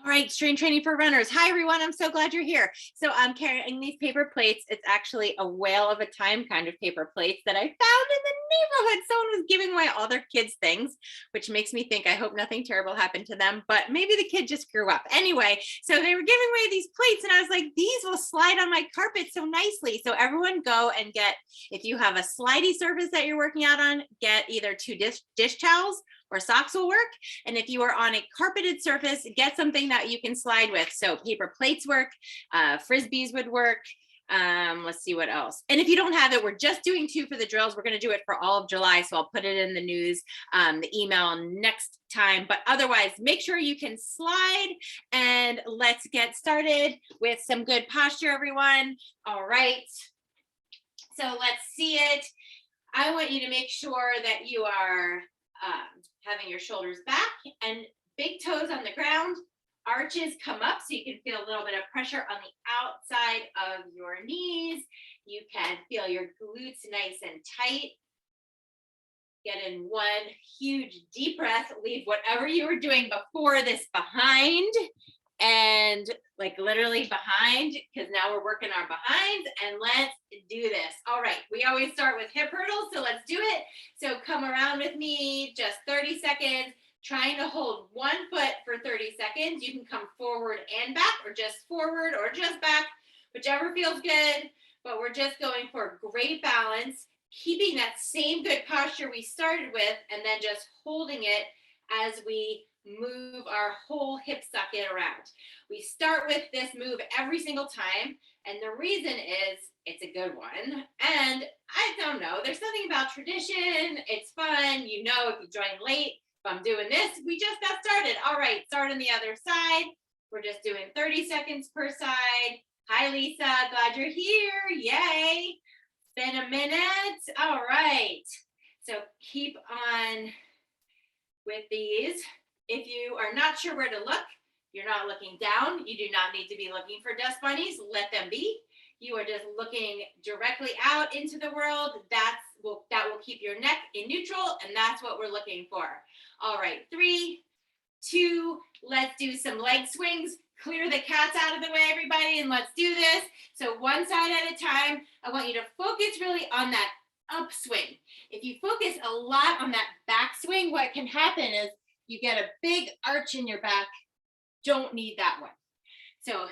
All right, strength training for runners. Hi, everyone. I'm so glad you're here. So I'm carrying these paper plates. It's actually a whale of a time kind of paper plates that I found in the neighborhood. Someone was giving away all their kids things, which makes me think I hope nothing terrible happened to them, but maybe the kid just grew up. Anyway, so they were giving away these plates and I was like, these will slide on my carpet so nicely. So everyone go and get, if you have a slidey surface that you're working out on, get either two dish towels or socks will work. And if you are on a carpeted surface, get something that you can slide with. So paper plates work, Frisbees would work. Let's see what else. And if you don't have it, we're just doing 2 for the drills. We're going to do it for all of July. So I'll put it in the news, the email next time. But otherwise, make sure you can slide and let's get started with some good posture, everyone. All right. So let's see it. I want you to make sure that you are having your shoulders back and big toes on the ground. Arches come up so you can feel a little bit of pressure on the outside of your knees. You can feel your glutes nice and tight. Get in one huge deep breath. Leave whatever you were doing before this behind, and like literally behind, because now we're working our behinds, and let's do this. All right, we always start with hip hurdles, so let's do it. So come around with me, just 30 seconds, trying to hold one foot for 30 seconds. You can come forward and back, or just forward or just back, whichever feels good, but we're just going for great balance, keeping that same good posture we started with, and then just holding it as we move our whole hip socket around. We start with this move every single time, and the reason is it's a good one. And I don't know, there's something about tradition. It's fun. You know, if you join late, if I'm doing this, we just got started. All right, start on the other side. We're just doing 30 seconds per side. Hi, Lisa. Glad you're here. Yay. It's been a minute. All right. So keep on with these. If you are not sure where to look, you're not looking down. You do not need to be looking for dust bunnies. Let them be. You are just looking directly out into the world. That will keep your neck in neutral, and that's what we're looking for. All right, 3, 2, let's do some leg swings. Clear the cats out of the way, everybody, and let's do this. So one side at a time. I want you to focus really on that upswing. If you focus a lot on that backswing, what can happen is you get a big arch in your back. Don't need that one. So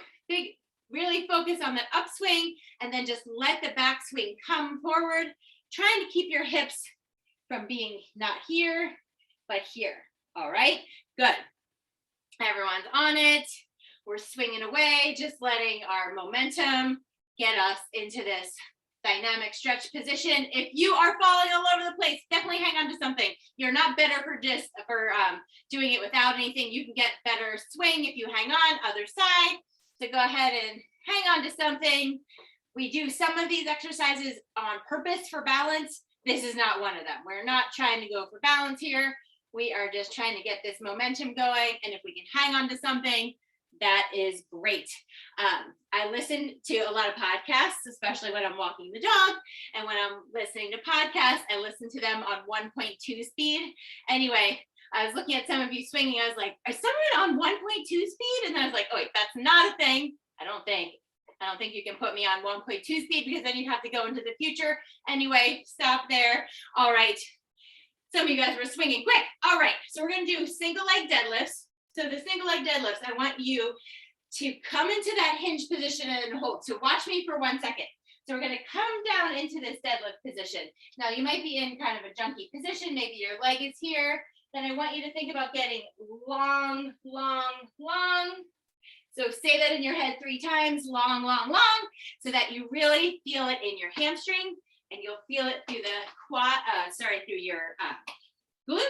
really focus on the upswing, and then just let the backswing come forward, trying to keep your hips from being not here, but here. All right, good. Everyone's on it. We're swinging away, just letting our momentum get us into this dynamic stretch position. If you are falling all over the place, definitely hang on to something. You're not better for doing it without anything. You can get better swing if you hang on. Other side. So go ahead and hang on to something. We do some of these exercises on purpose for balance. This is not one of them. We're not trying to go for balance here. We are just trying to get this momentum going. And if we can hang on to something, that is great. I listen to a lot of podcasts, especially when I'm walking the dog. And when I'm listening to podcasts, I listen to them on 1.2 speed. Anyway, I was looking at some of you swinging. I was like, are someone on 1.2 speed? And I was like, oh, wait, that's not a thing. I don't think you can put me on 1.2 speed, because then you have to go into the future. Anyway, stop there. All right. Some of you guys were swinging quick. All right. So we're going to do single leg deadlifts. So the single leg deadlifts, I want you to come into that hinge position and hold. So watch me for 1 second. So we're going to come down into this deadlift position. Now you might be in kind of a junky position. Maybe your leg is here. Then I want you to think about getting long, long, long. So say that in your head 3 times, long, long, long, so that you really feel it in your hamstring, and you'll feel it through the through your glute.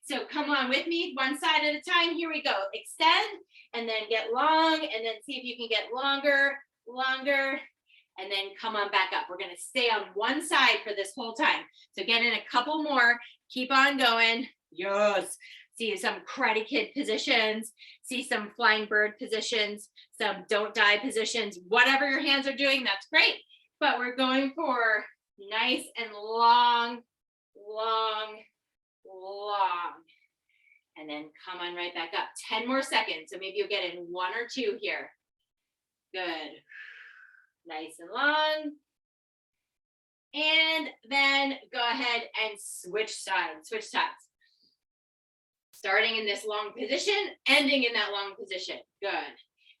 So come on with me, one side at a time. Here we go. Extend, and then get long, and then see if you can get longer, longer, and then come on back up. We're going to stay on one side for this whole time. So get in a couple more. Keep on going. Yes. See some Karate Kid positions. See some flying bird positions. Some don't die positions. Whatever your hands are doing, that's great. But we're going for nice and long, long, long. And then come on right back up. 10 more seconds. So maybe you'll get in 1 or 2 here. Good. Nice and long. And then go ahead and switch sides, switch sides. Starting in this long position, ending in that long position. Good.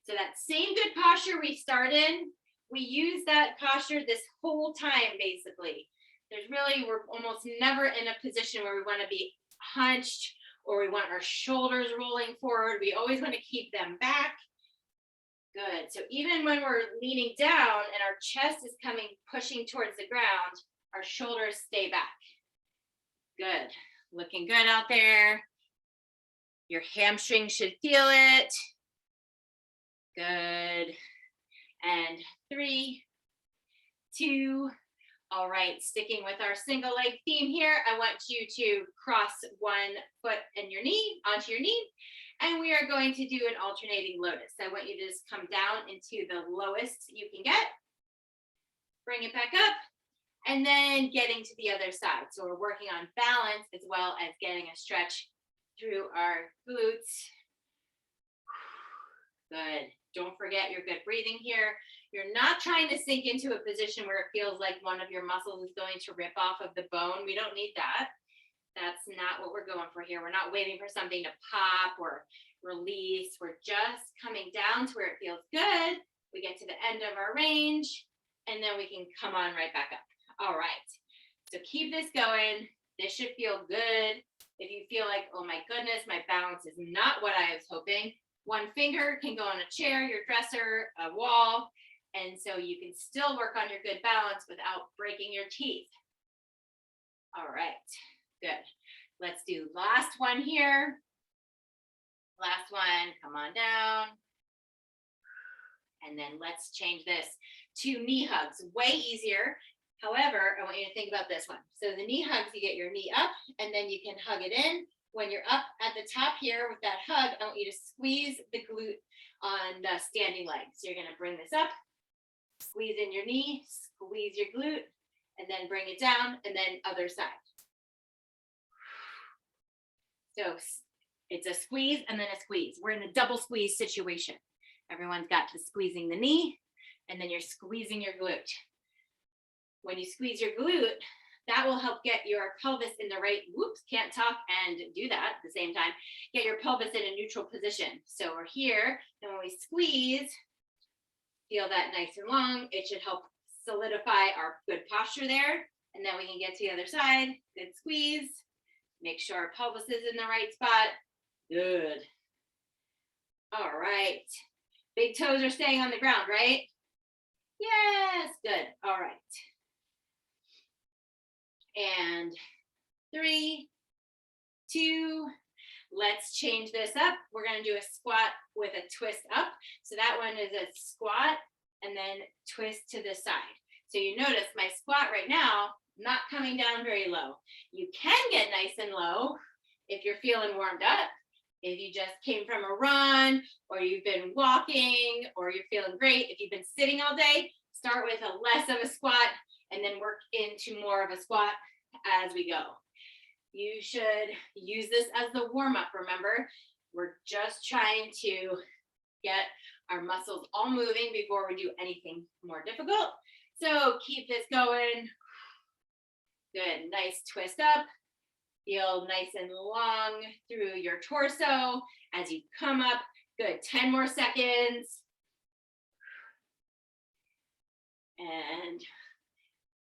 So that same good posture we started, we use that posture this whole time, basically. We're almost never in a position where we want to be hunched or we want our shoulders rolling forward. We always want to keep them back. Good. So even when we're leaning down and our chest is pushing towards the ground, our shoulders stay back. Good. Looking good out there. Your hamstring should feel it. Good. And 3, 2. All right, sticking with our single leg theme here, I want you to cross one foot and your knee onto your knee, and we are going to do an alternating lotus. I want you to just come down into the lowest you can get, bring it back up, and then getting to the other side. So we're working on balance as well as getting a stretch through our glutes. Good. Don't forget your good breathing here. You're not trying to sink into a position where it feels like one of your muscles is going to rip off of the bone. We don't need that. That's not what we're going for here. We're not waiting for something to pop or release. We're just coming down to where it feels good. We get to the end of our range, and then we can come on right back up. All right. So keep this going. This should feel good. If you feel like, oh my goodness, my balance is not what I was hoping, one finger can go on a chair, your dresser, a wall, and so you can still work on your good balance without breaking your teeth. All right, good. Let's do last one here. Last one, come on down. And then let's change this to knee hugs, way easier. However, I want you to think about this one. So the knee hugs, you get your knee up and then you can hug it in. When you're up at the top here with that hug, I want you to squeeze the glute on the standing leg. So you're gonna bring this up, squeeze in your knee, squeeze your glute, and then bring it down, and then other side. So it's a squeeze and then a squeeze. We're in a double squeeze situation. Everyone's got to squeezing the knee, and then you're squeezing your glute. When you squeeze your glute, that will help get your pelvis in the right, can't talk and do that at the same time, get your pelvis in a neutral position. So we're here, and when we squeeze, feel that nice and long. It should help solidify our good posture there, and then we can get to the other side. Good squeeze. Make sure our pelvis is in the right spot. Good. All right. Big toes are staying on the ground, right? Yes, good. All right. And 3, 2, let's change this up. We're going to do a squat with a twist up. So that one is a squat and then twist to the side. So you notice my squat right now, not coming down very low. You can get nice and low if you're feeling warmed up. If you just came from a run, or you've been walking, or you're feeling great. If you've been sitting all day, start with a less of a squat and then work into more of a squat as we go. You should use this as the warm-up, remember? We're just trying to get our muscles all moving before we do anything more difficult. So keep this going. Good, nice twist up. Feel nice and long through your torso as you come up. Good, 10 more seconds. And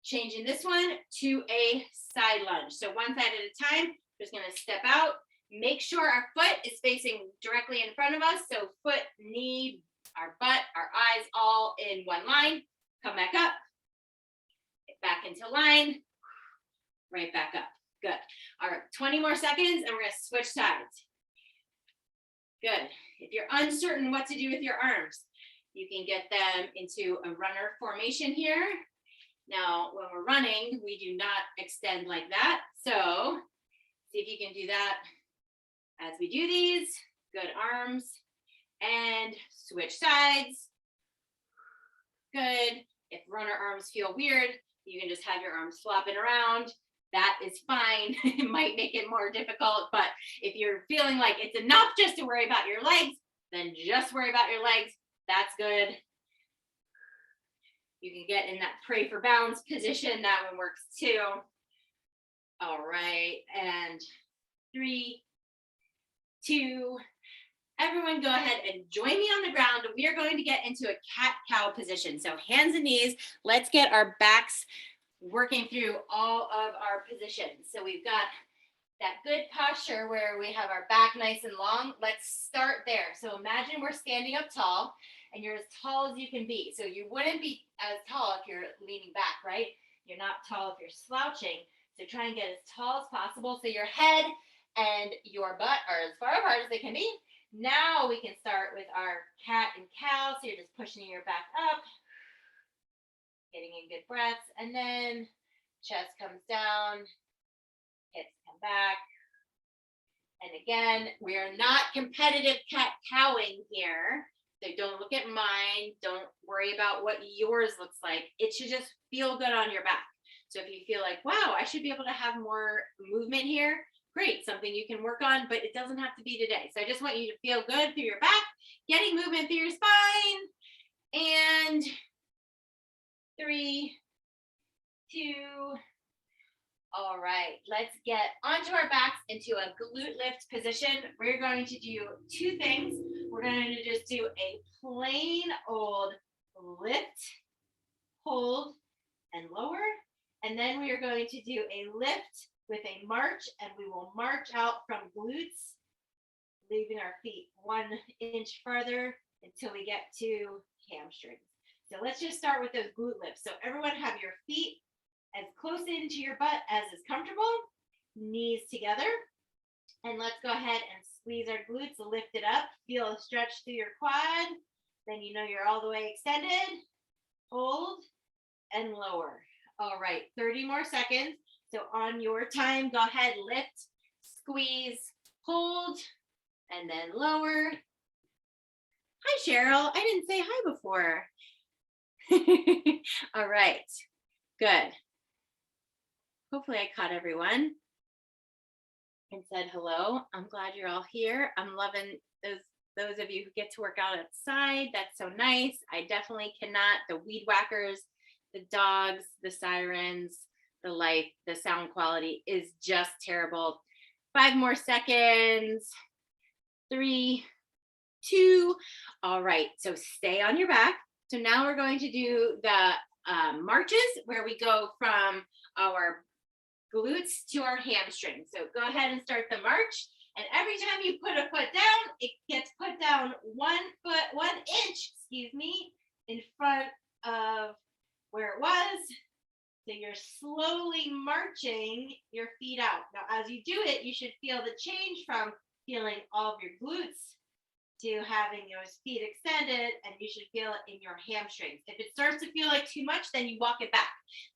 changing this one to a side lunge. So one side at a time, just gonna step out. Make sure our foot is facing directly in front of us. So foot, knee, our butt, our eyes all in one line. Come back up, get back into line, right back up. Good. All right, 20 more seconds and we're gonna switch sides. Good. If you're uncertain what to do with your arms, you can get them into a runner formation here. Now, when we're running, we do not extend like that. So see if you can do that as we do these. Good, arms, and switch sides. Good. If runner arms feel weird, you can just have your arms flopping around. that is fine. It might make it more difficult, but if you're feeling like it's enough just to worry about your legs, then just worry about your legs. That's good. You can get in that pray for balance position. That one works too. All right, and 3, 2, everyone go ahead and join me on the ground. We are going to get into a cat-cow position. So hands and knees, let's get our backs working through all of our positions. So we've got that good posture where we have our back nice and long. Let's start there. So imagine we're standing up tall and you're as tall as you can be. So you wouldn't be as tall if you're leaning back, right? You're not tall if you're slouching. So try and get as tall as possible. So your head and your butt are as far apart as they can be. Now we can start with our cat and cow. So you're just pushing your back up, getting in good breaths, and then chest comes down, hips come back. And again, we are not competitive cat cowing here. So don't look at mine. Don't worry about what yours looks like. It should just feel good on your back. So if you feel like, wow, I should be able to have more movement here, great, something you can work on, but it doesn't have to be today. So I just want you to feel good through your back, getting movement through your spine. And 3, 2, all right, let's get onto our backs into a glute lift position. We're going to do 2 things. We're going to just do a plain old lift, hold, and lower. And then we are going to do a lift with a march, and we will march out from glutes, leaving our feet 1 inch farther until we get to hamstrings. So let's just start with those glute lifts. So everyone have your feet as close into your butt as is comfortable, knees together. And let's go ahead and squeeze our glutes, lift it up, feel a stretch through your quad. Then you know you're all the way extended. Hold and lower. All right, 30 more seconds. So on your time, go ahead, lift, squeeze, hold, and then lower. Hi, Cheryl. I didn't say hi before. All right, good. Hopefully I caught everyone and said hello. I'm glad you're all here. I'm loving those of you who get to work out outside. That's so nice. I definitely cannot. The weed whackers, the dogs, the sirens, the light, the sound quality is just terrible. 5 more seconds. 3, 2. All right, so stay on your back. So now we're going to do the marches where we go from our glutes to our hamstrings. So go ahead and start the march. And every time you put a foot down, it gets put down 1 inch, in front of where it was. So you're slowly marching your feet out. Now, as you do it, you should feel the change from feeling all of your glutes to having your feet extended, and you should feel it in your hamstrings. If it starts to feel like too much, then you walk it back.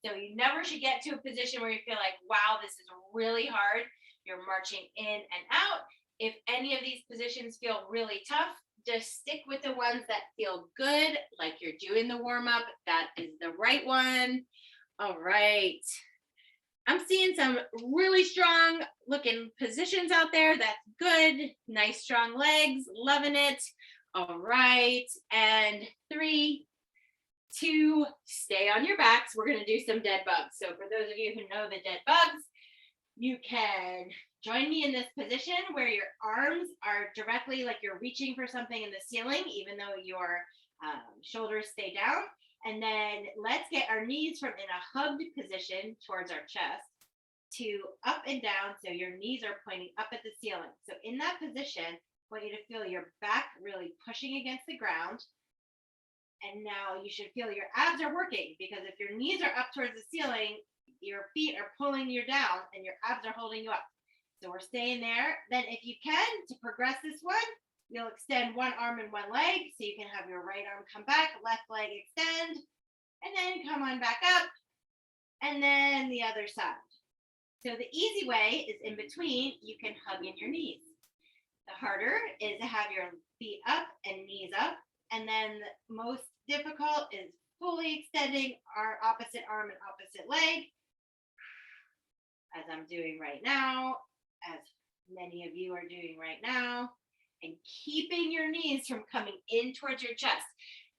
So you never should get to a position where you feel like, wow, this is really hard. You're marching in and out. If any of these positions feel really tough, just stick with the ones that feel good, like you're doing the warm-up. That is the right one. All right. I'm seeing some really strong looking positions out there. That's good. Nice strong legs. Loving it. All right. And 3, 2, stay on your backs. We're going to do some dead bugs. So for those of you who know the dead bugs, you can join me in this position where your arms are directly like you're reaching for something in the ceiling, even though your shoulders stay down. And then let's get our knees from in a hugged position towards our chest to up and down. So your knees are pointing up at the ceiling. So in that position, I want you to feel your back really pushing against the ground. And now you should feel your abs are working, because if your knees are up towards the ceiling, your feet are pulling you down and your abs are holding you up. So we're staying there. Then if you can, to progress this one, you'll extend one arm and one leg. So you can have your right arm come back, left leg extend, and then come on back up, and then the other side. So the easy way is in between, you can hug in your knees. The harder is to have your feet up and knees up. And then the most difficult is fully extending our opposite arm and opposite leg. as I'm doing right now, as many of you are doing right now, and keeping your knees from coming in towards your chest.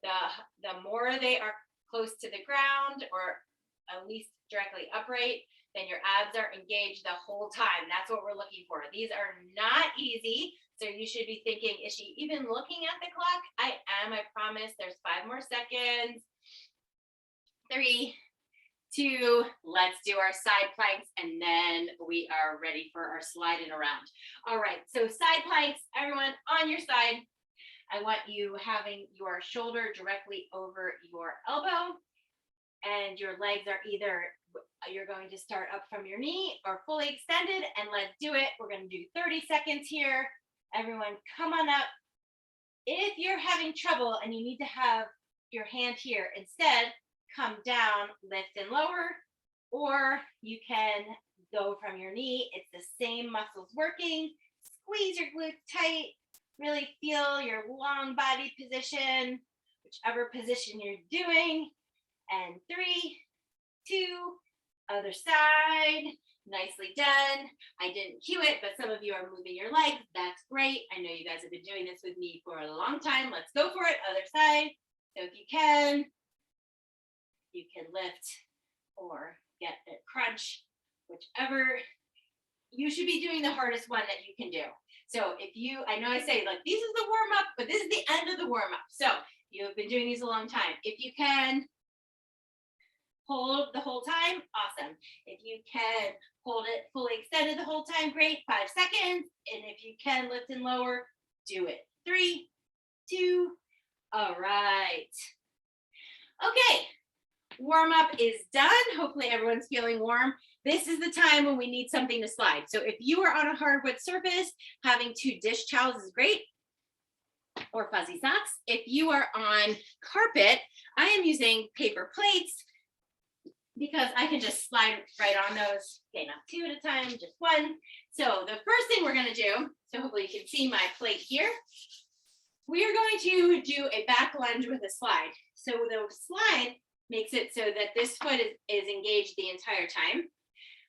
The more they are close to the ground or at least directly upright, then your abs are engaged the whole time. That's what we're looking for. These are not easy. So you should be thinking, is she even looking at the clock? I am, I promise. There's 5 more seconds. 3, 2, let's do our side planks, and then we are ready for our sliding around. All right, so side planks, everyone on your side. I want you having your shoulder directly over your elbow, and your legs are either, you're going to start up from your knee or fully extended, and let's do it. We're going to do 30 seconds here. Everyone, come on up. If you're having trouble and you need to have your hand here, instead, come down, lift and lower, or you can go from your knee. It's the same muscles working. Squeeze your glutes tight. Really feel your long body position, whichever position you're doing. And 3, 2, other side. Nicely done. I didn't cue it, but some of you are moving your legs. That's great. I know you guys have been doing this with me for a long time. Let's go for it. Other side. So if you can lift or get a crunch, whichever. You should be doing the hardest one that you can do. So if you, I know I say like, this is the warm up, but this is the end of the warm up. So you have been doing these a long time. If you can hold the whole time, awesome. If you can hold it fully extended the whole time, great. 5 seconds. And if you can lift and lower, do it. 3, 2, all right. Okay, warm up is done. Hopefully everyone's feeling warm. This is the time when we need something to slide. So if you are on a hardwood surface, having 2 dish towels is great, or fuzzy socks. If you are on carpet, I am using paper plates because I can just slide right on those. Okay, not 2 at a time, just 1. So the first thing we're gonna do, so hopefully you can see my plate here. We are going to do a back lunge with a slide. So the slide makes it so that this foot is engaged the entire time.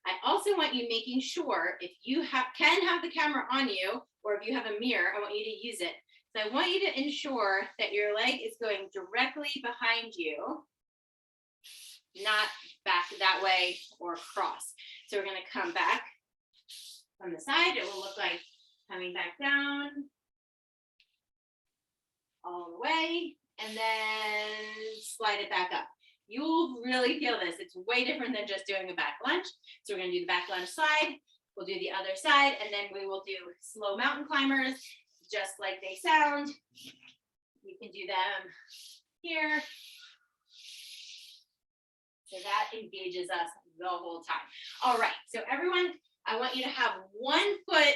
I also want you making sure if you can have the camera on you, or if you have a mirror, I want you to use it. So I want you to ensure that your leg is going directly behind you, not back that way or across. So we're going to come back from the side. It will look like coming back down all the way, and then slide it back up. You'll really feel this. It's way different than just doing a back lunge. So we're going to do the back lunge slide. We'll do the other side, and then we will do slow mountain climbers, just like they sound. You can do them here. So that engages us the whole time. All right, so everyone, I want you to have 1 foot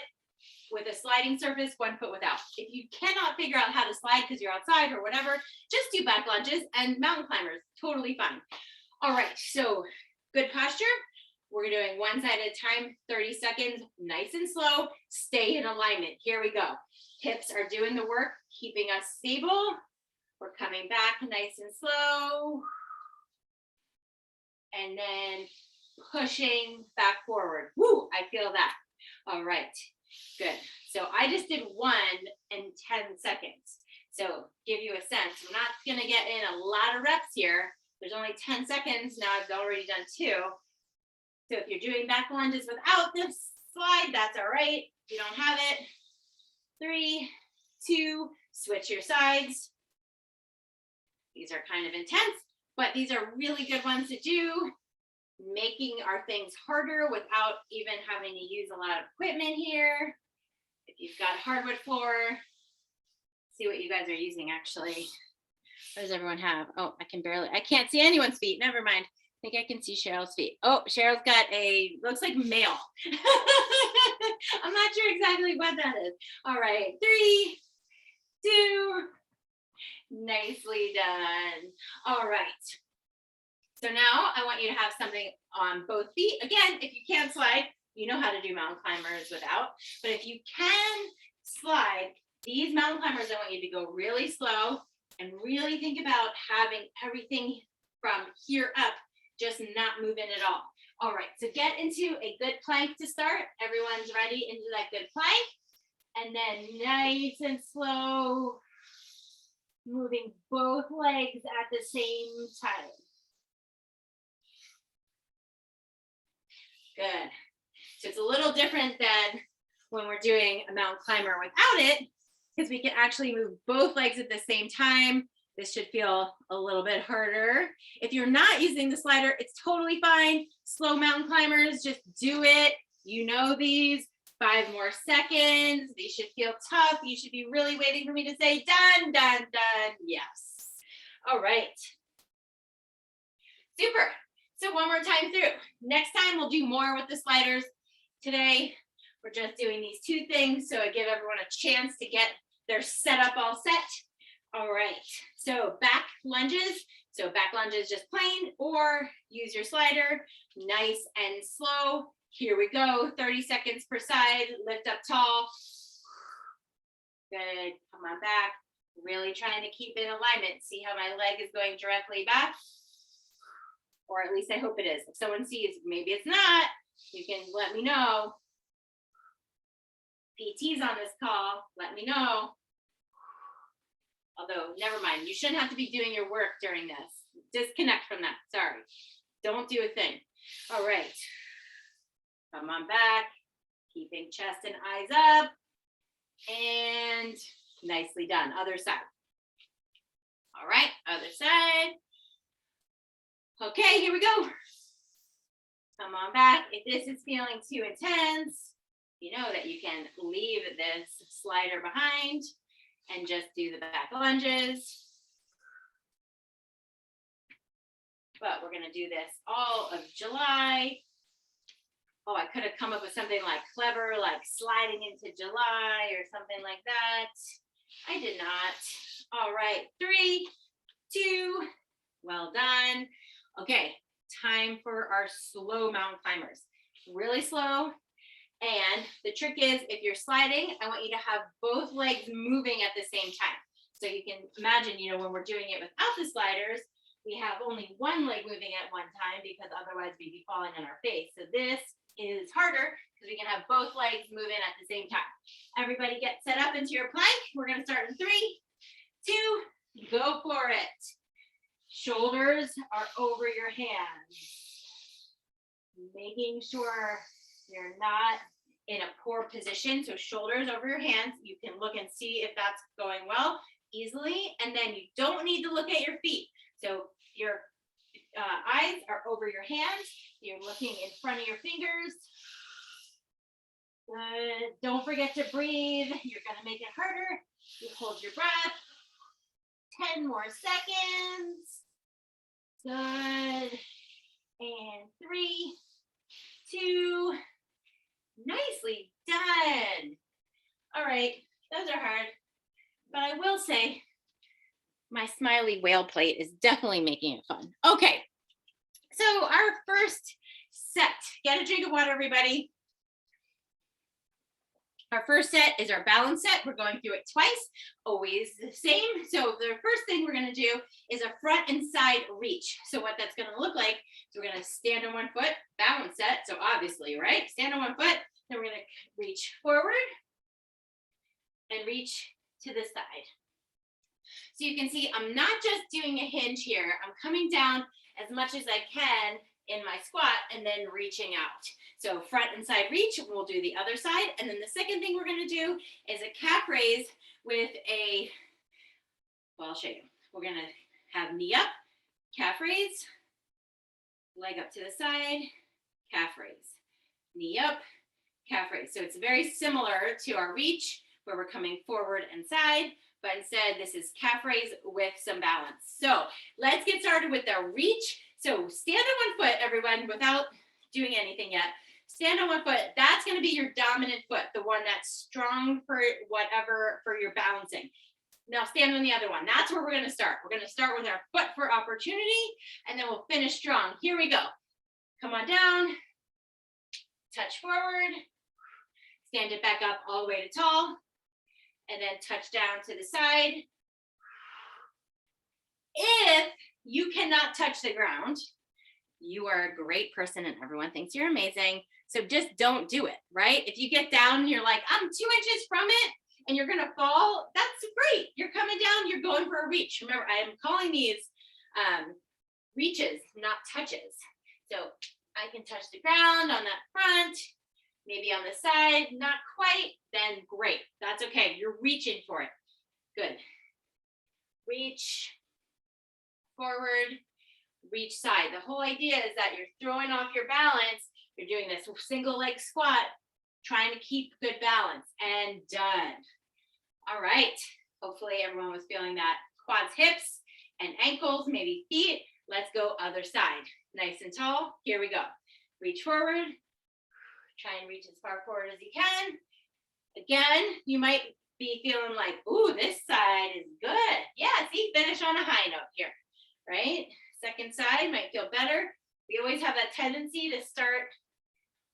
with a sliding surface, 1 foot without. If you cannot figure out how to slide because you're outside or whatever, just do back lunges and mountain climbers, totally fine. All right, so good posture. We're doing 1 side at a time, 30 seconds, nice and slow. Stay in alignment. Here we go. Hips are doing the work, keeping us stable. We're coming back nice and slow. And then pushing back forward. Woo, I feel that. All right. Good. So I just did 1 in 10 seconds. So give you a sense. We're not going to get in a lot of reps here. There's only 10 seconds. Now I've already done 2. So if you're doing back lunges without this slide, that's all right. If you don't have it, 3, 2, switch your sides. These are kind of intense, but these are really good ones to do, making our things harder without even having to use a lot of equipment here. If you've got hardwood floor, see what you guys are using actually. What does everyone have? Oh, I can't see anyone's feet. Never mind. I think I can see Cheryl's feet. Oh, Cheryl's got looks like mail. I'm not sure exactly what that is. All right, 3, 2, nicely done. All right. So now I want you to have something on both feet. Again, if you can't slide, you know how to do mountain climbers without. But if you can slide, these mountain climbers, I want you to go really slow and really think about having everything from here up, just not moving at all. All right, so get into a good plank to start. Everyone's ready into that good plank. And then nice and slow, moving both legs at the same time. Good. So it's a little different than when we're doing a mountain climber without it, because we can actually move both legs at the same time. This should feel a little bit harder. If you're not using the slider, it's totally fine. Slow mountain climbers, just do it. You know these. 5 more seconds. These should feel tough. You should be really waiting for me to say done, done, done. Yes. All right. Super. So one more time through. Next time we'll do more with the sliders. Today, we're just doing these 2 things. So I give everyone a chance to get their setup all set. All right. So back lunges. So back lunges just plain, or use your slider. Nice and slow. Here we go, 30 seconds per side, lift up tall. Good, come on back. Really trying to keep in alignment. See how my leg is going directly back? Or at least I hope it is. If someone sees, maybe it's not, you can let me know. PT's on this call, let me know. Although, never mind, you shouldn't have to be doing your work during this. Disconnect from that, sorry. Don't do a thing. All right. Come on back, keeping chest and eyes up, and nicely done. Other side. All right, other side. Okay, here we go. Come on back. If this is feeling too intense, you know that you can leave this slider behind and just do the back lunges. But we're gonna do this all of July. Oh, I could have come up with something like clever, like sliding into July or something like that. I did not. All right, 3, 2, well done. Okay, time for our slow mountain climbers. Really slow. And the trick is, if you're sliding, I want you to have both legs moving at the same time. So you can imagine, you know, when we're doing it without the sliders, we have only one leg moving at one time because otherwise we'd be falling on our face. So this is harder because we can have both legs moving at the same time. Everybody get set up into your plank. We're going to start in 3, 2, go for it. Shoulders are over your hands. Making sure you're not in a poor position. So shoulders over your hands. You can look and see if that's going well easily. And then you don't need to look at your feet. So your eyes are over your hands. You're looking in front of your fingers. Good. Don't forget to breathe. You're going to make it harder. You hold your breath. 10 more seconds. Good. And 3, 2. Nicely done. All right. Those are hard. But I will say, my smiley whale plate is definitely making it fun. Okay, so our first set, get a drink of water, everybody. Our first set is our balance set. We're going through it twice, always the same. So the first thing we're gonna do is a front and side reach. So what that's gonna look like is we're gonna stand on one foot, balance set. So obviously, right? Stand on one foot, then we're gonna reach forward and reach to the side. So you can see I'm not just doing a hinge here. I'm coming down as much as I can in my squat and then reaching out. So front and side reach, we'll do the other side. And then the second thing we're gonna do is a calf raise with a, well, I'll show you. We're gonna have knee up, calf raise, leg up to the side, calf raise, knee up, calf raise. So it's very similar to our reach where we're coming forward and side, but instead this is calf raise with some balance. So let's get started with the reach. So stand on one foot, everyone, without doing anything yet. Stand on one foot. That's going to be your dominant foot, the one that's strong for whatever, for your balancing. Now stand on the other one. That's where we're going to start. We're going to start with our foot for opportunity, and then we'll finish strong. Here we go. Come on down. Touch forward. Stand it back up all the way to tall. And then touch down to the side. If you cannot touch the ground, You are a great person and everyone thinks you're amazing. So just don't do it, right? If you get down and you're like, I'm 2 inches from it and you're going to fall, that's great. You're coming down, you're going for a reach. Remember, I am calling these reaches, not touches. So I can touch the ground on that front, maybe on the side, not quite, then great. That's okay. You're reaching for it. Good. Reach forward, reach side. The whole idea is that you're throwing off your balance. You're doing this single leg squat, trying to keep good balance, and done. All right. Hopefully everyone was feeling that. Quads, hips, and ankles, maybe feet. Let's go other side. Nice and tall. Here we go. Reach forward. Try and reach as far forward as you can. Again, you might be feeling like, ooh, this side is good. Yeah, see, finish on a high note here, right? Second side might feel better. We always have that tendency to start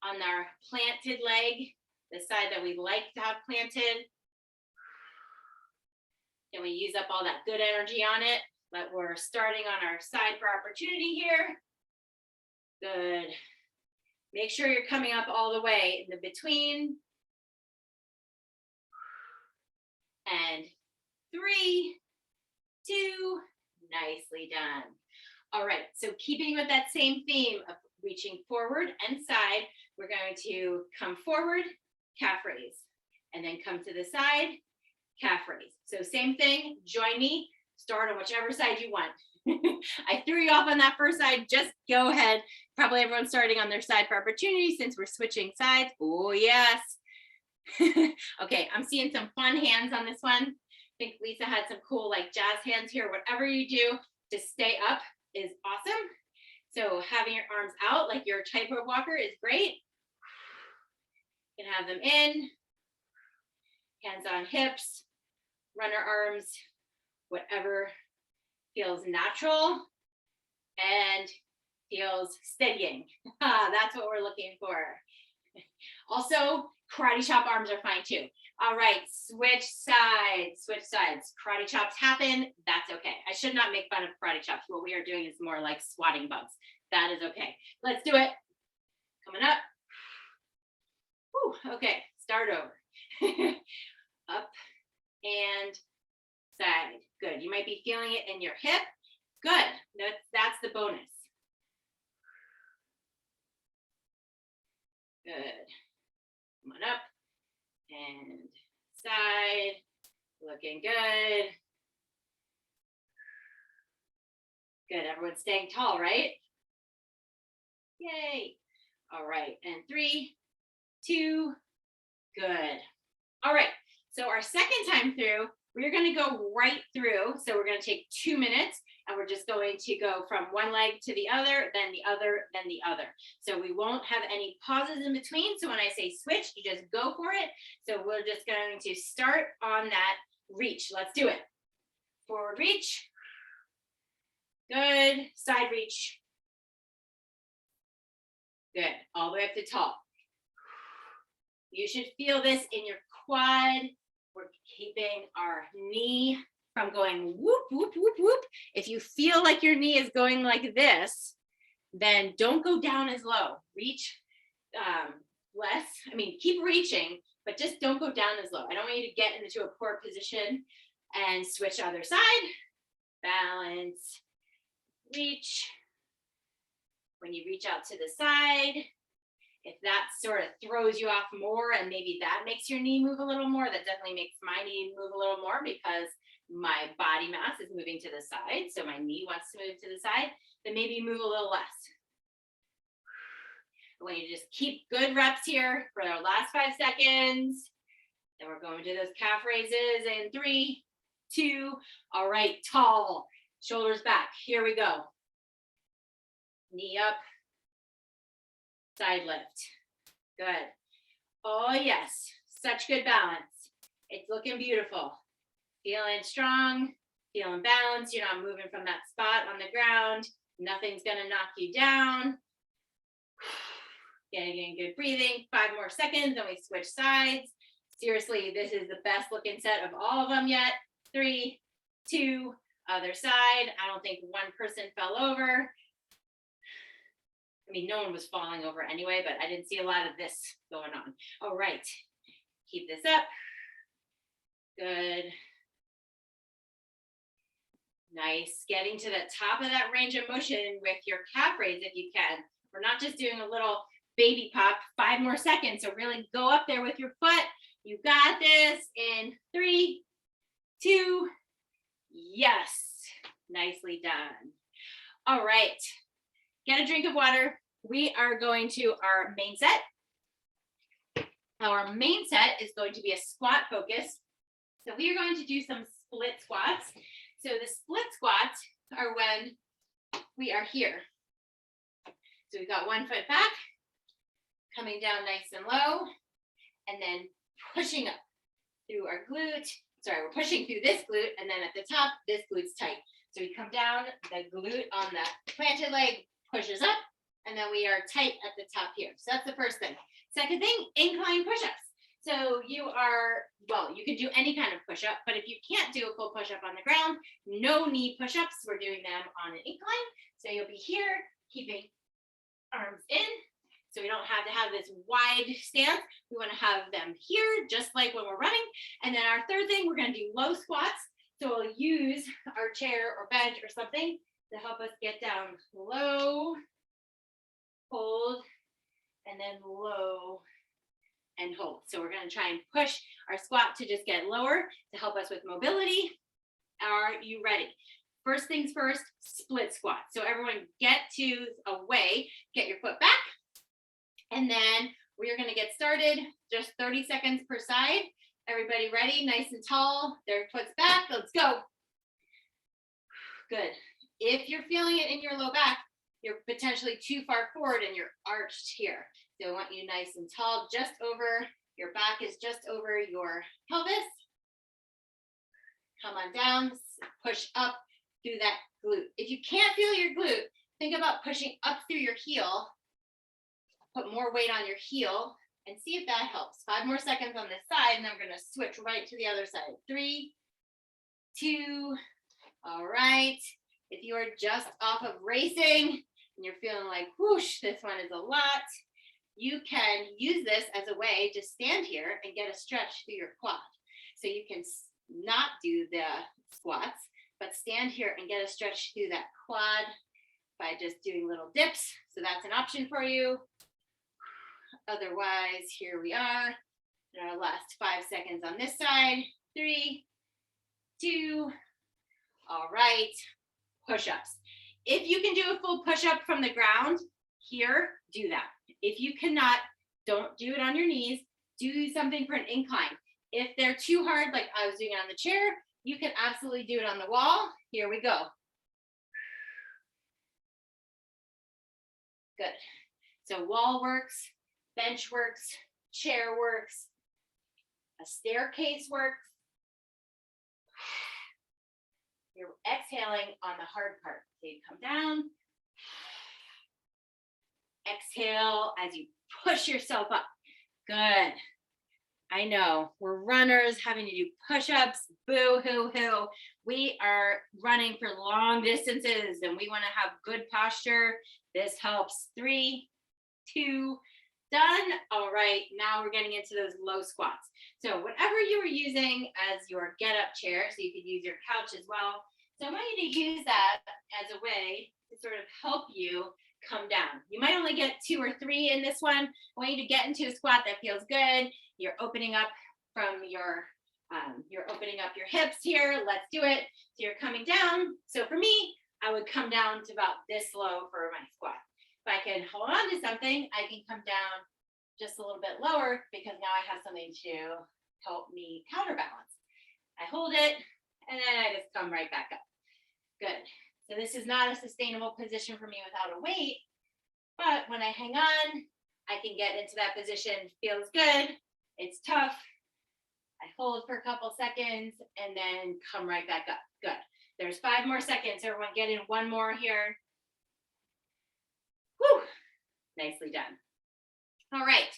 on our planted leg, the side that we like to have planted. And we use up all that good energy on it, but we're starting on our side for opportunity here. Good. Make sure you're coming up all the way in the between. And 3, 2, nicely done. All right, so keeping with that same theme of reaching forward and side, we're going to come forward, calf raise, and then come to the side, calf raise. So same thing, join me, start on whichever side you want. I threw you off on that first side, just go ahead. Probably everyone's starting on their side for opportunity since we're switching sides. Oh, yes. Okay, I'm seeing some fun hands on this one. I think Lisa had some cool like jazz hands here. Whatever you do to stay up is awesome. So having your arms out like your tightrope walker is great. You can have them in, hands on hips, runner arms, whatever feels natural and feels steadying. That's what we're looking for. Also, karate chop arms are fine too. All right, switch sides, switch sides. Karate chops happen, that's okay. I should not make fun of karate chops. What we are doing is more like swatting bugs. That is okay. Let's do it. Coming up. Whew, okay, start over. Up and side. Good. You might be feeling it in your hip. Good. That's the bonus. Good. Come on up and side. Looking good. Good. Everyone's staying tall, right? Yay. All right. And 3, 2, good. All right. So our second time through, we're going to go right through. So we're going to take 2 minutes and we're just going to go from one leg to the other, then the other, then the other. So we won't have any pauses in between. So when I say switch, you just go for it. So we're just going to start on that reach. Let's do it. Forward reach. Good. Side reach. Good. All the way up to tall. You should feel this in your quad. We're keeping our knee from going whoop, whoop, whoop, whoop. If you feel like your knee is going like this, then don't go down as low. Reach less. I mean, keep reaching, but just don't go down as low. I don't want you to get into a poor position and switch other side. Balance, reach. When you reach out to the side, if that sort of throws you off more and maybe that makes your knee move a little more, that definitely makes my knee move a little more because my body mass is moving to the side. So my knee wants to move to the side, then maybe move a little less. I want you to just keep good reps here for our last 5 seconds. Then we're going to those calf raises in 3, 2, all right, tall, shoulders back. Here we go. Knee up. Side lift. Good. Oh, yes. Such good balance. It's looking beautiful. Feeling strong, feeling balanced. You're not moving from that spot on the ground. Nothing's going to knock you down. Getting good breathing. 5 more seconds, then we switch sides. Seriously, this is the best looking set of all of them yet. 3, 2, other side. I don't think one person fell over. I mean, no one was falling over anyway, but I didn't see a lot of this going on. All right, keep this up. Good. Nice. Getting to the top of that range of motion with your calf raise if you can. We're not just doing a little baby pop. 5 more seconds. So really go up there with your foot. You got this in 3, 2, yes. Nicely done. All right. Get a drink of water. We are going to our main set. Our main set is going to be a squat focus. So we are going to do some split squats. So the split squats are when we are here. So we've got 1 foot back, coming down nice and low, and then pushing up through our glute. Sorry, we're pushing through this glute, and then at the top, this glute's tight. So we come down, the glute on the planted leg pushes up, and then we are tight at the top here. So that's the first thing. Second thing, incline push-ups. So you are, well, you can do any kind of push-up, but if you can't do a full push-up on the ground, no knee push-ups, we're doing them on an incline. So you'll be here, keeping arms in. So we don't have to have this wide stance. We want to have them here, just like when we're running. And then our third thing, we're going to do low squats. So we'll use our chair or bench or something to help us get down low, hold, and then low and hold. So we're going to try and push our squat to just get lower to help us with mobility. Are you ready? First things first, split squat. So everyone get to away, get your foot back. And then we're going to get started, just 30 seconds per side. Everybody ready? Nice and tall. Their foot's back. Let's go. Good. If you're feeling it in your low back, you're potentially too far forward and you're arched here. So I want you nice and tall, just over, your back is just over your pelvis. Come on down, push up through that glute. If you can't feel your glute, think about pushing up through your heel. Put more weight on your heel and see if that helps. 5 more seconds on this side, and then we're going to switch right to the other side. 3, 2, all right. If you are just off of racing and you're feeling like, whoosh, this one is a lot, you can use this as a way to stand here and get a stretch through your quad. So you can not do the squats, but stand here and get a stretch through that quad by just doing little dips. So that's an option for you. Otherwise, here we are in our last 5 seconds on this side. 3, 2, all right, push-ups. If you can do a full push-up from the ground here, do that. If you cannot, don't do it on your knees. Do something for an incline. If they're too hard, like I was doing it on the chair, you can absolutely do it on the wall. Here we go. Good. So wall works, bench works, chair works, a staircase works. You're exhaling on the hard part. So you come down, exhale as you push yourself up. Good. I know we're runners having to do push-ups, boo hoo hoo. We are running for long distances and we want to have good posture. This helps. 3, 2, done. All right, now we're getting into those low squats. So whatever you were using as your get-up chair, so you could use your couch as well. So I want you to use that as a way to sort of help you come down. You might only get 2 or 3 in this one. I want you to get into a squat that feels good. You're opening up from you're opening up your hips here. Let's do it. So you're coming down. So for me, I would come down to about this low for my squat. If I can hold on to something, I can come down just a little bit lower because now I have something to help me counterbalance. I hold it and then I just come right back up. Good. So this is not a sustainable position for me without a weight, but when I hang on, I can get into that position. Feels good. It's tough. I hold for a couple seconds and then come right back up. Good. There's 5 more seconds. Everyone get in 1 more here. Whew. Nicely done. All right.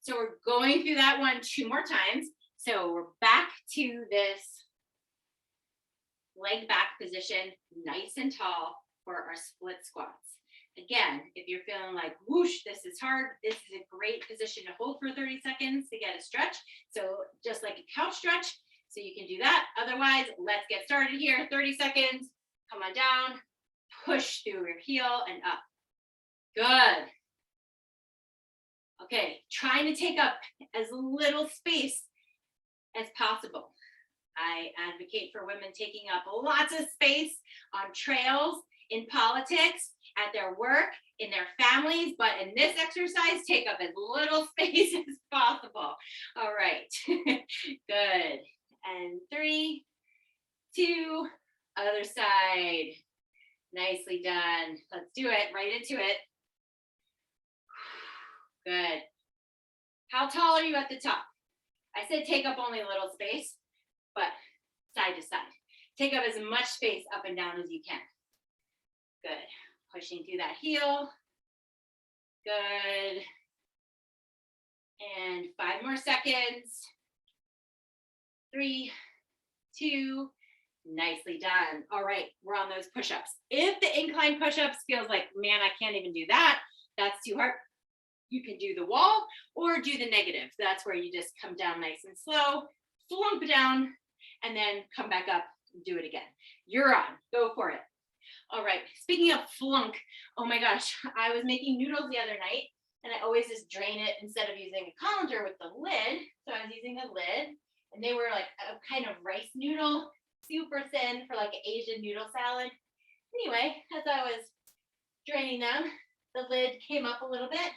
So we're going through that one 2 more times. So we're back to this leg back position, nice and tall for our split squats. Again, if you're feeling like, whoosh, this is hard, this is a great position to hold for 30 seconds to get a stretch. So just like a couch stretch, so you can do that. Otherwise, let's get started here. 30 seconds, come on down, push through your heel and up. Good. Okay, trying to take up as little space as possible. I advocate for women taking up lots of space on trails, in politics, at their work, in their families, but in this exercise, take up as little space as possible. All right, good. And 3, 2, other side. Nicely done. Let's do it, right into it. Good. How tall are you at the top? I said take up only a little space, but side to side. Take up as much space up and down as you can. Good. Pushing through that heel. Good. And 5 more seconds. 3, 2, nicely done. All right, we're on those push-ups. If the incline push-ups feels like, man, I can't even do that, that's too hard, you can do the wall or do the negative. That's where you just come down nice and slow, flunk down, and then come back up and do it again. You're on, go for it. All right, speaking of flunk, oh my gosh, I was making noodles the other night and I always just drain it instead of using a colander with the lid. So I was using a lid and they were like a kind of rice noodle, super thin for like an Asian noodle salad. Anyway, as I was draining them, the lid came up a little bit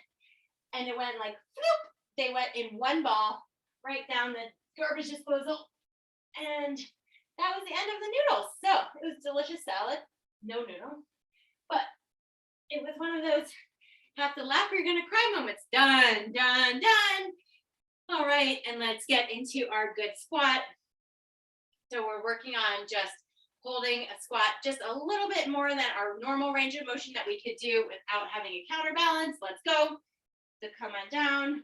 and it went like, floop. They went in one ball right down the garbage disposal. And that was the end of the noodles. So it was delicious salad, no noodle, but it was one of those have to laugh or you're gonna cry moments. Done, done, done. All right, and let's get into our good squat. So we're working on just holding a squat just a little bit more than our normal range of motion that we could do without having a counterbalance. Let's go. So come on down.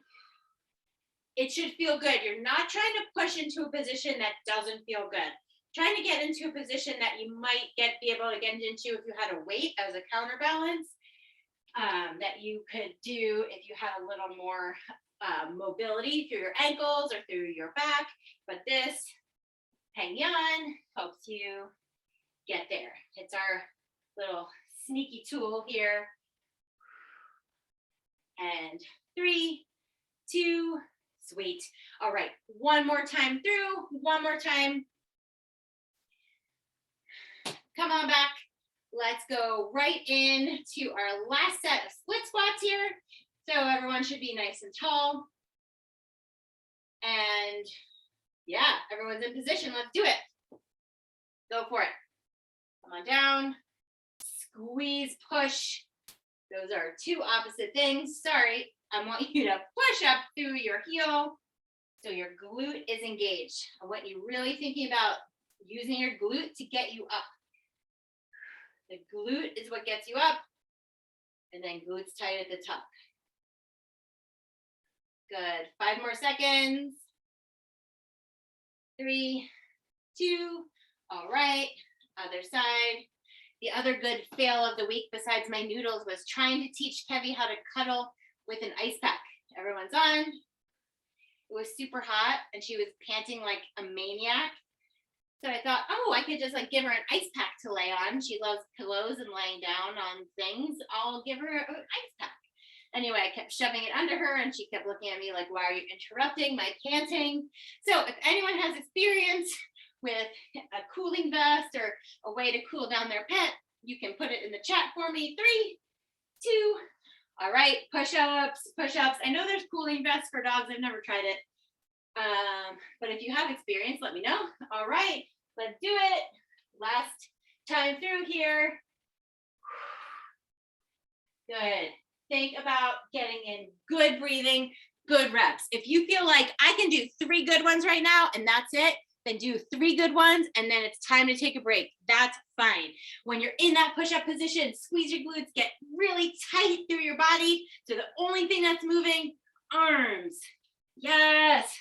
It should feel good. You're not trying to push into a position that doesn't feel good. Trying to get into a position that you might be able to get into if you had a weight as a counterbalance, that you could do if you had a little more mobility through your ankles or through your back. But this Hang on helps you get there. It's our little sneaky tool here. And 3, 2, sweet. All right, one more time through, one more time. Come on back. Let's go right into our last set of split squats here. So everyone should be nice and tall. And yeah, everyone's in position. Let's do it. Go for it. Come on down. Squeeze, push. Those are two opposite things. Sorry, I want you to push up through your heel so your glute is engaged. I want you really thinking about using your glute to get you up. The glute is what gets you up, and then glutes tight at the top. Good. 5 more seconds. 3, 2. All right. Other side. The other good fail of the week besides my noodles was trying to teach Kevy how to cuddle with an ice pack. Everyone's on. It was super hot and she was panting like a maniac. So I thought, oh, I could just like give her an ice pack to lay on. She loves pillows and laying down on things. I'll give her an ice pack. Anyway, I kept shoving it under her and she kept looking at me like, why are you interrupting my panting? So if anyone has experience with a cooling vest or a way to cool down their pet, you can put it in the chat for me. 3, 2. All right, push-ups, push-ups. I know there's cooling vests for dogs. I've never tried it. But if you have experience, let me know. All right, let's do it. Last time through here. Good. Think about getting in good breathing, good reps. If you feel like I can do 3 good ones right now and that's it, then do 3 good ones and then it's time to take a break. That's fine. When you're in that push-up position, squeeze your glutes, get really tight through your body. So the only thing that's moving, arms. Yes.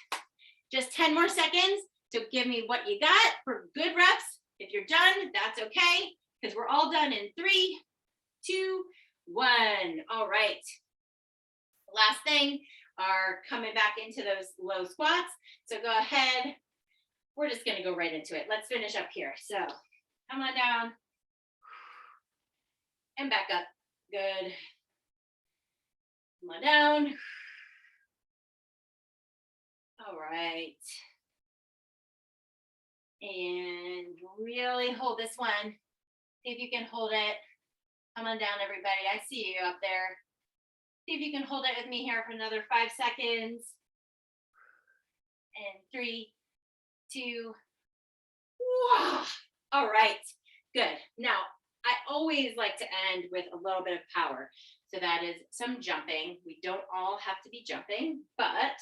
Just 10 more seconds. So give me what you got for good reps. If you're done, that's okay, because we're all done in 3, 2, one. All right. Last thing are coming back into those low squats. So go ahead. We're just going to go right into it. Let's finish up here. So come on down and back up. Good. Come on down. All right. And really hold this one. See if you can hold it. Come on down, everybody. I see you up there. See if you can hold it with me here for another 5 seconds. And 3, 2, whoa. All right, good. Now, I always like to end with a little bit of power. So that is some jumping. We don't all have to be jumping, but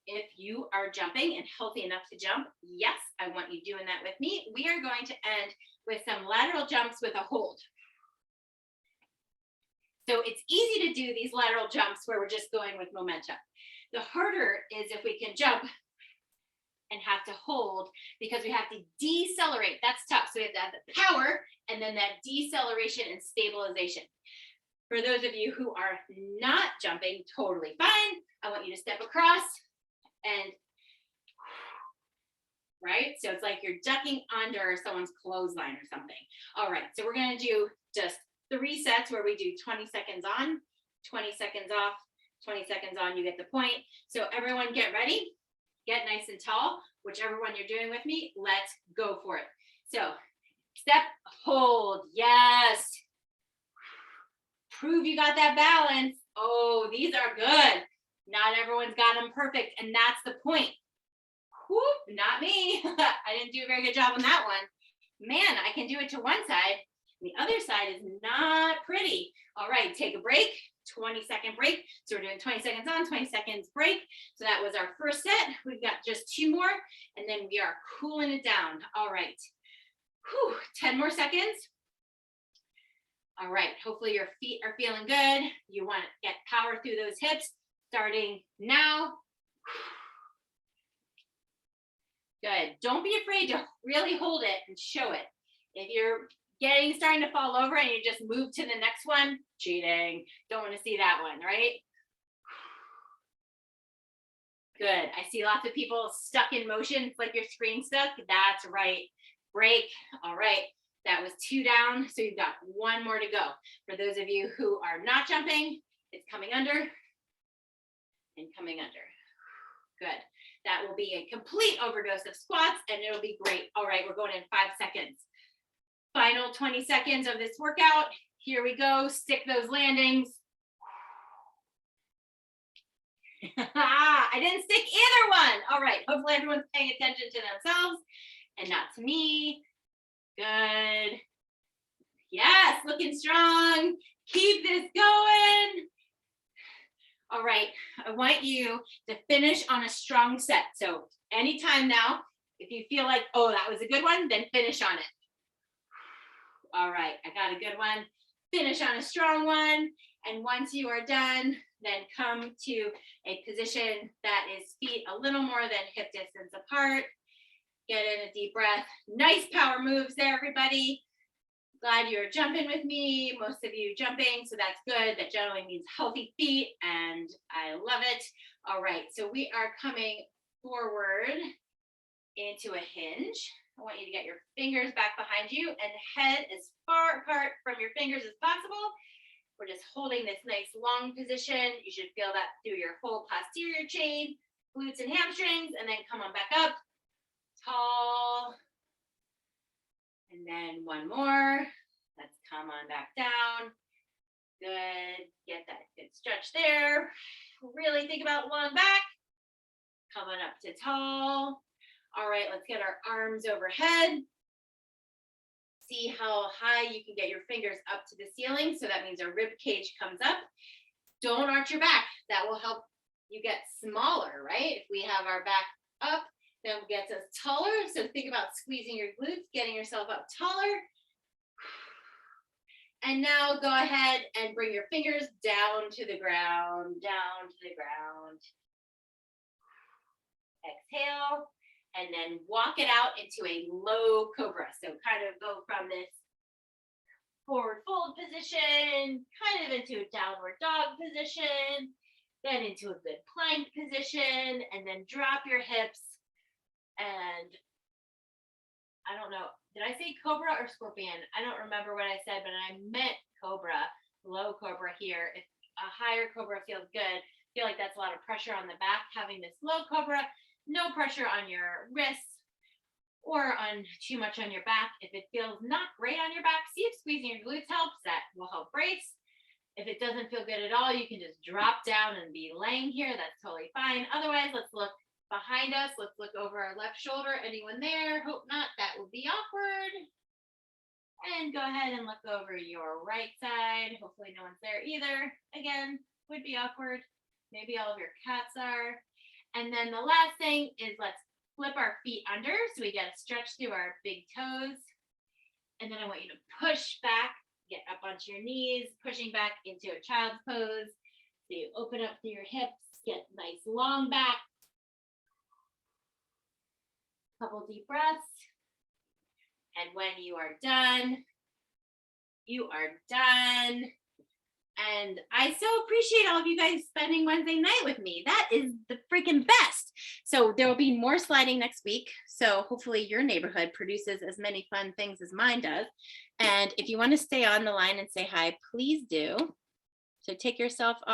if you are jumping and healthy enough to jump, yes, I want you doing that with me. We are going to end with some lateral jumps with a hold. So it's easy to do these lateral jumps where we're just going with momentum. The harder is if we can jump and have to hold because we have to decelerate. That's tough. So we have to have the power and then that deceleration and stabilization. For those of you who are not jumping, totally fine. I want you to step across and, right? So it's like you're ducking under someone's clothesline or something. All right, so we're gonna do just 3 sets where we do 20 seconds on, 20 seconds off, 20 seconds on, you get the point. So everyone get ready, get nice and tall, whichever one you're doing with me, let's go for it. So step, hold, yes. Prove you got that balance. Oh, these are good. Not everyone's got them perfect, and that's the point. Whoop, not me. I didn't do a very good job on that one. Man, I can do it to one side. The other side is not pretty. All right, take a break, 20-second break. So we're doing 20 seconds on, 20 seconds break. So that was our first set. We've got just 2 more, and then we are cooling it down. All right, whew, 10 more seconds. All right, hopefully your feet are feeling good. You want to get power through those hips, starting now. Good. Don't be afraid to really hold it and show it. If you're starting to fall over and you just move to the next one, cheating. Don't want to see that one, right? Good. I see lots of people stuck in motion. It's like your screen stuck. That's right. Break. All right. That was 2 down. So you've got 1 more to go. For those of you who are not jumping, it's coming under and coming under. Good. That will be a complete overdose of squats and it'll be great. All right, we're going in 5 seconds. Final 20 seconds of this workout. Here we go. Stick those landings. I didn't stick either one. All right, hopefully everyone's paying attention to themselves and not to me. Good. Yes, looking strong. Keep this going. All right, I want you to finish on a strong set. So anytime now, if you feel like, oh, that was a good one, then finish on it. All right, I got a good one. Finish on a strong one. And once you are done, then come to a position that is feet a little more than hip distance apart. Get in a deep breath. Nice power moves there, everybody. Glad you're jumping with me. Most of you jumping, so that's good. That generally means healthy feet, and I love it. All right, so we are coming forward into a hinge. I want you to get your fingers back behind you and head as far apart from your fingers as possible. We're just holding this nice long position. You should feel that through your whole posterior chain, glutes and hamstrings, and then come on back up. Tall. And then 1 more. Let's come on back down. Good. Get that good stretch there. Really think about long back. Come on up to tall. All right, let's get our arms overhead. See how high you can get your fingers up to the ceiling. So that means our rib cage comes up. Don't arch your back. That will help you get smaller, right? If we have our back up, then it gets us taller. So think about squeezing your glutes, getting yourself up taller. And now go ahead and bring your fingers down to the ground, down to the ground. Exhale, and then walk it out into a low cobra. So kind of go from this forward fold position, kind of into a downward dog position, then into a good plank position, and then drop your hips. And I don't know, did I say cobra or scorpion? I don't remember what I said, but I meant cobra, low cobra here. If a higher cobra feels good, I feel like that's a lot of pressure on the back. Having this low cobra, no pressure on your wrists or on too much on your back. If it feels not great on your back, see if squeezing your glutes helps. That will help brace. If it doesn't feel good at all, you can just drop down and be laying here. That's totally fine. Otherwise, let's look behind us. Let's look over our left shoulder. Anyone there? Hope not. That would be awkward. And go ahead and look over your right side. Hopefully no one's there either. Again, would be awkward. Maybe all of your cats are. And then the last thing is let's flip our feet under so we get a stretch through our big toes. And then I want you to push back, get up onto your knees, pushing back into a child's pose. So you open up through your hips, get nice long back. Couple deep breaths. And when you are done, you are done. And I so appreciate all of you guys spending Wednesday night with me. That is the freaking best. So there will be more sliding next week. So hopefully your neighborhood produces as many fun things as mine does. And if you want to stay on the line and say hi, please do. So take yourself off.